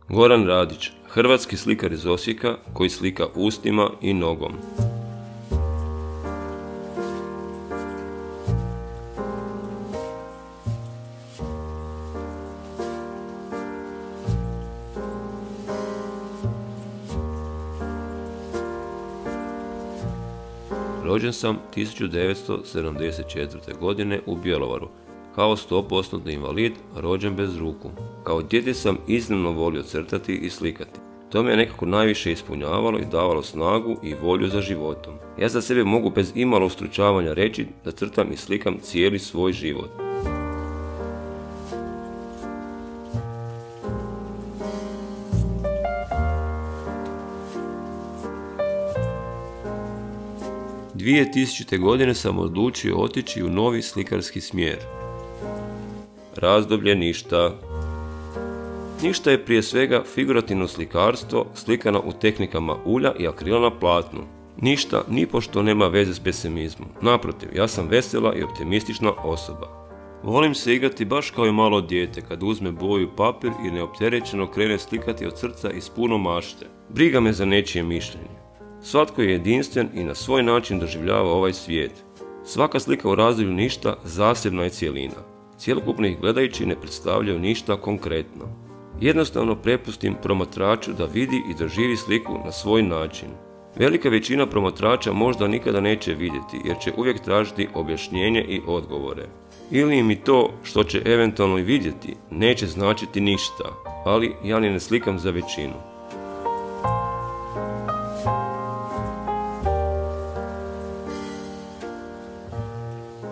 Goran Radić, hrvatski slikar iz Osijeka koji slika ustima i nogom. Rođen sam 1974. godine u Bjelovaru, kao 100% invalid, rođen bez ruku. Kao dijete sam iznimno volio crtati i slikati. To me je nekako najviše ispunjavalo i davalo snagu i volju za životom. Ja za sebe mogu bez imalo ustručavanja reći da crtam i slikam cijeli svoj život. – 2000. godine sam odlučio otići u novi slikarski smjer. Razdoblje ništa. Ništa je prije svega figurativno slikarstvo slikano u tehnikama ulja i akrila na platnu. Ništa nipošto nema veze s pesimizmom. Naprotiv, ja sam vesela i optimistična osoba. Volim se igrati baš kao i malo dijete kad uzme boju i papir i neopterećeno krene slikati od srca i s puno mašte. Briga me za nečije mišljenje. Svatko je jedinstven i na svoj način doživljava ovaj svijet. Svaka slika u razdoblju ništa zasebna je cjelina. Cjelokupno ih gledajući ne predstavljaju ništa konkretno. Jednostavno prepustim promatraču da vidi i doživi sliku na svoj način. Velika većina promatrača možda nikada neće vidjeti jer će uvijek tražiti objašnjenje i odgovore. Ili im i to što će eventualno i vidjeti neće značiti ništa, ali ja ni ne slikam za većinu.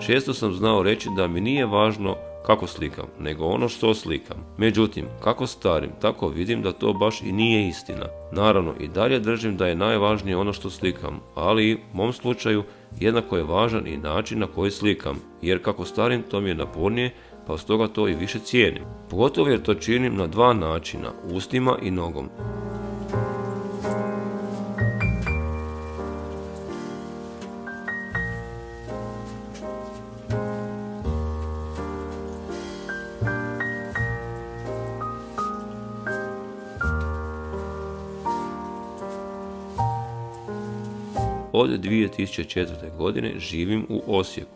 Često sam znao reći da mi nije važno kako slikam, nego ono što slikam. Međutim, kako starim, tako vidim da to baš i nije istina. Naravno, i dalje držim da je najvažnije ono što slikam, ali u mom slučaju jednako je važan i način na koji slikam, jer kako starim to mi je napornije, pa stoga to i više cijenim. Pogotovo jer to činim na dva načina, ustima i nogom. Od 2004. godine živim u Osijeku.